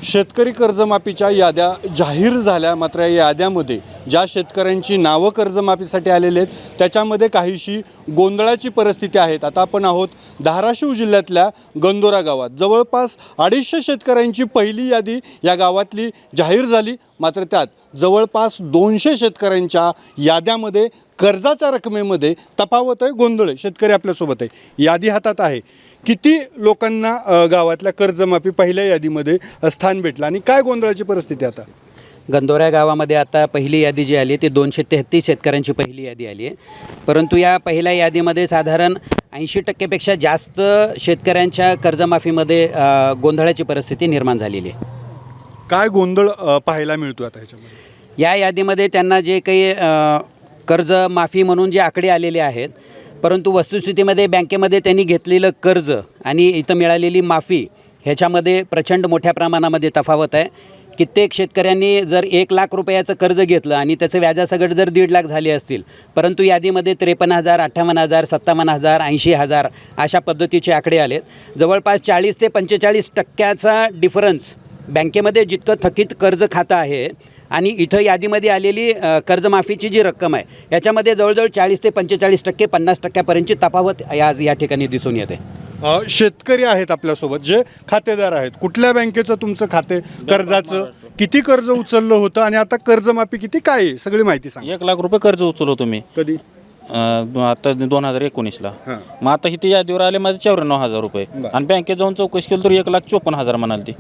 शेतकरी कर्जमाफीच्या याद्या जाहीर झाल्या, मात्र या याद्यामध्ये ज्या शेतकऱ्यांची नावं कर्जमाफीसाठी आलेली आहेत त्याच्यामध्ये काहीशी गोंधळाची परिस्थिती आहे। आता आपण आहोत धाराशिव जिल्ह्यातल्या गंदोरा गावात। जवळपास 250 शेतकऱ्यांची पहिली यादी या गावातली जाहीर झाली, मात्र त्यात जवळपास 200 शेतकऱ्यांच्या याद्यामध्ये कर्जाच्या रकमेमध्ये तफावत आहे, गोंधळ आहे। शेतकरी आपल्यासोबत आहे, यादी हातात आहे। किती लोकांना गावातल्या कर्जमाफी पहिल्या यादीमध्ये स्थान भेटलं आणि काय गोंधळाची परिस्थिती आता? गंदोरा गावामध्ये आता पहिली यादी जी आली ती 233 शेतकऱ्यांची पहिली यादी आली आहे, परंतु या पहिल्या यादीमध्ये साधारण 80% जास्त शेतकऱ्यांच्या कर्जमाफीमध्ये गोंधळाची परिस्थिती निर्माण झालेली आहे। काय गोंधळ पाहायला मिळतो आता ह्याच्यामध्ये? या यादीमध्ये त्यांना जे काही कर्जमाफी म्हणून जे आकडे आलेले आहेत, परंतु वस्तुस्थितीमध्ये बँकेमध्ये त्यांनी घेतलेलं कर्ज आणि इथं मिळालेली माफी ह्याच्यामध्ये प्रचंड मोठ्या प्रमाणामध्ये तफावत आहे। कित्येक शेतकऱ्यांनी जर 1 लाख रुपयाचं कर्ज घेतलं आणि त्याचं व्याजासकट जर 1.5 लाख झाले असतील, परंतु यादीमध्ये 53,000, 58,000, 57,000, 80,000 अशा पद्धतीचे आकडे आलेत। जवळपास 40 ते 45% डिफरन्स बँकेमध्ये जितकं थकीत कर्ज खातं आहे आणि इथं यादीमध्ये आलेली कर्जमाफीची जी रक्कम आहे याच्यामध्ये जवळजवळ 40 ते 45%, 50%पर्यंतची तफावत आज या ठिकाणी दिसून येते। शेतकरी आहेत आपल्यासोबत जे खातेदार आहेत, कुठल्या बँकेचं तुमचं खाते, कर्जाचं किती कर्ज उचललं होतं आणि आता कर्जमाफी किती, काय आहे सगळी माहिती सांगा। 1 लाख रुपये कर्ज उचललो तुम्ही कधी? आता 2019ला। मग आता इथे यादीवर आले माझे 94,000 रुपये आणि बँकेत जाऊन चौकशी केली तर 1,54,000 म्हणाल ती।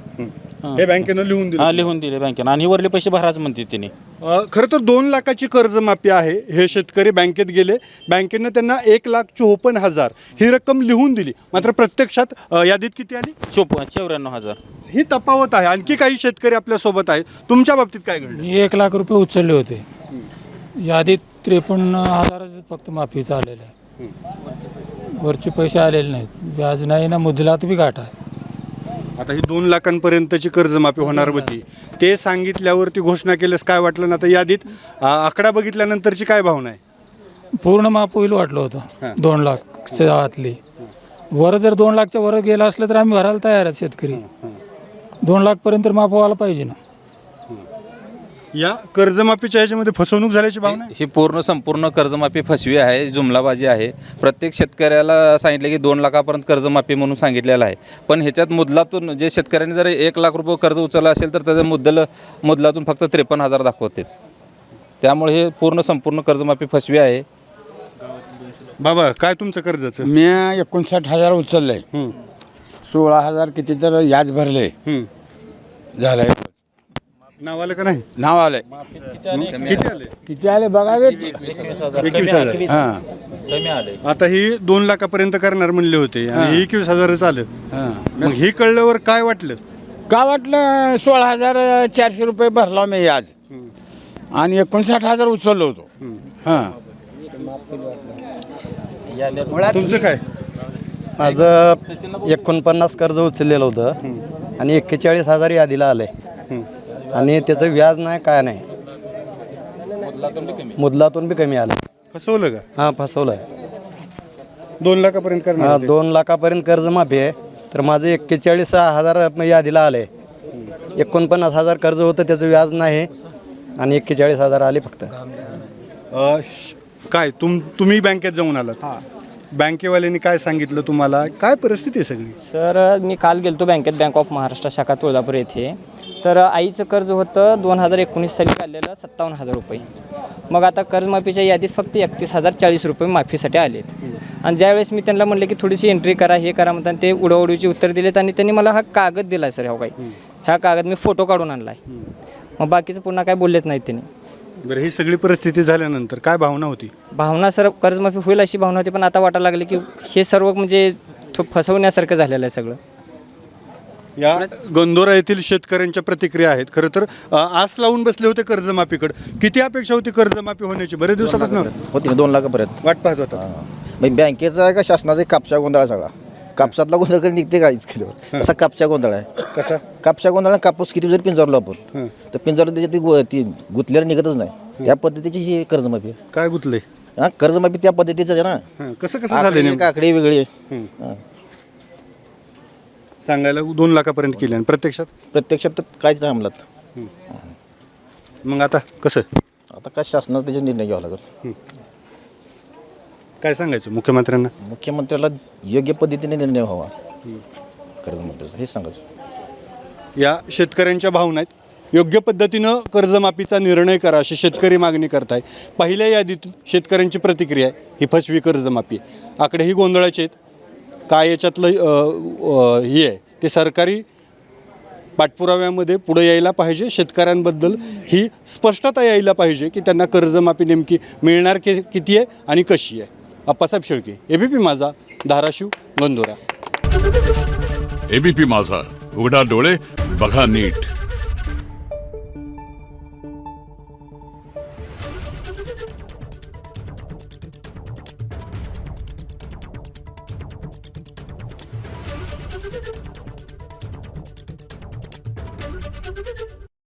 हे बँकेनं लिहून दिलं? हा, लिहून दिले बँकेनं आणि वरले पैसे भराच म्हणते तिने। खरं तर 2 लाखाची कर्जमाफी आहे। हे शेतकरी बँकेत गेले, बँकेनं त्यांना 1,54,000 ही रक्कम लिहून दिली, मात्र प्रत्यक्षात यादीत किती आली? 94,000। ही तफावत आहे। आणखी काही शेतकरी आपल्यासोबत आहेत, तुमच्या बाबतीत काय घडलं? मी 1 लाख रुपये उचलले होते, यादीत 53,000 फक्त माफीचं आलेलं आहे, वरचे पैसे आलेले नाहीत, व्याज नाही ना मुदलात बी गाठा। आता ही 2 लाखांपर्यंतची कर्जमाफी होणार होती, ते सांगितल्यावरती घोषणा केल्यास काय वाटलं ना? आता यादीत आकडा बघितल्यानंतरची काय भावना आहे? पूर्ण माफ होईल वाटलं होतं 2 लाखच्या आतली, वर जर 2 लाखच्या वर गेलं असलं तर आम्ही भरायला तयार आहेत शेतकरी। 2 लाखपर्यंत माफ व्हायला पाहिजे ना। या कर्जमाफीच्या ह्याच्यामध्ये फसवणूक झाल्याची भावना आहे? ही संपूर्ण कर्जमाफी फसवी आहे, जुमलाबाजी आहे। प्रत्येक शेतकऱ्याला सांगितलं की 2 लाखापर्यंत कर्जमाफी म्हणून सांगितलेलं आहे, पण ह्याच्यात मुदलातून जे शेतकऱ्यांनी जर 1 लाख रुपये कर्ज उचललं असेल तर त्याचं मुदलातून फक्त 53,000 दाखवते। त्यामुळे हे संपूर्ण कर्जमाफी फसवी आहे। बाबा, काय तुमचं कर्जाचं? मी 59,000 उचललंय, 16,000 किती तर याद भरले झालंय। नाव आलं का नाही? नाव आलंय, किती आले बघा। 21,000। हां, कमी आले। आता ही 2 लाखापर्यंत करणार म्हणले होते आणि 21,000च आलं। हां, मग हे कळल्यावर काय वाटलं? का वाटलं 16,400 रुपये भरला मी आज आणि 59,000 उचललो होतो। हां, तुमचं काय? माझं 49 कर्ज उचललेलं होतं आणि 41,000 यादीला आलं आहे आणि त्याचं व्याज नाही, काय नाही, मुदलातून बी कमी आलं। फसवलं का? हां, फसवलं आहे। 2 लाखापर्यंत करणार हां, होते? 2 लाखापर्यंत कर्ज माफी आहे, तर माझं 41,000 यादीला आलं आहे। 49,000 कर्ज होतं, त्याचं व्याज नाही आणि 41,000 आले फक्त। काय तुम्ही बँकेत जाऊन आलात? बँकेवाल्यांनी काय सांगितलं तुम्हाला? काय परिस्थिती आहे सगळी? सर, मी काल गेलतो बँकेत, बँक ऑफ महाराष्ट्र शाखा तुळजापूर येथे। तर आईचं कर्ज होतं 2019 साली काढलेलं 57,000 रुपये। मग आता कर्जमाफीच्या यादीत फक्त 31,040 रुपये माफीसाठी आलेत आणि ज्यावेळेस मी त्यांना म्हणले की थोडीशी एंट्री करा, हे करा म्हणतात, ते उडवडीची उत्तर दिलेत आणि त्यांनी मला हा कागद दिला सर। ह्या कागद मी फोटो काढून आणला आहे, मग बाकीचं पुन्हा काय बोललेच नाहीत त्यांनी। बरं, ही सगळी परिस्थिती झाल्यानंतर काय भावना होती? भावना सर, कर्जमाफी होईल अशी भावना होती, पण आता वाटायला लागले की हे सर्व म्हणजे फसवण्यासारखं झालेलं आहे सगळं। या गंदोरा येथील शेतकऱ्यांच्या प्रतिक्रिया आहेत। खरं तर आस लावून बसले होते कर्जमाफीकडे। किती अपेक्षा होती कर्जमाफी होण्याची? बरेच दिवसापासून होती 2 लाखापर्यंत वाट पाहत होता। बँकेचा आहे का शासनाचा कापसा गोंधळ आहे सगळा? कापसातला गोंधळ कधी निघते काहीच किलो तसा कापसा गोंधळ आहे। कसा कापसा गोंधळ? कापूस किती जरी पिंजरलो आपण तर पिंजरलो त्याच्यात ती गुतलेलं निघतच नाही, त्या पद्धतीची ही कर्जमाफी आहे। काय गुतले? हां, कर्जमाफी त्या पद्धतीचं आहे ना। कसं झालं? काकडे वेगळी सांगायला 2 लाखापर्यंत केले आणि प्रत्यक्षात तर काहीच नाही अंमलात. मग आता कसं आता काय शासनाला त्याचे निर्णय घ्यावा लागेल. काय सांगायचं मुख्यमंत्र्यांना? मुख्यमंत्र्याला योग्य पद्धतीने निर्णय व्हावा कर्जमाफीचा, हे सांगायचं. या शेतकऱ्यांच्या भावना आहेत. योग्य पद्धतीनं कर्जमाफीचा निर्णय करा अशी शेतकरी मागणी करताय. पहिल्या यादीतून शेतकऱ्यांची प्रतिक्रिया आहे ही फसवी कर्जमाफी. आकडेही गोंधळाचे आहेत. काय याच्यातलं हे आहे ते सरकारी पाठपुराव्यामध्ये पुढे यायला पाहिजे. शेतकऱ्यांबद्दल ही स्पष्टता यायला पाहिजे की त्यांना कर्जमाफी नेमकी मिळणार किती आहे आणि कशी आहे. अप्पासाहेब शेळके, ABP माझा, धाराशिव, गंधोरा. ABP माझा, उघडा डोळे बघा नीट.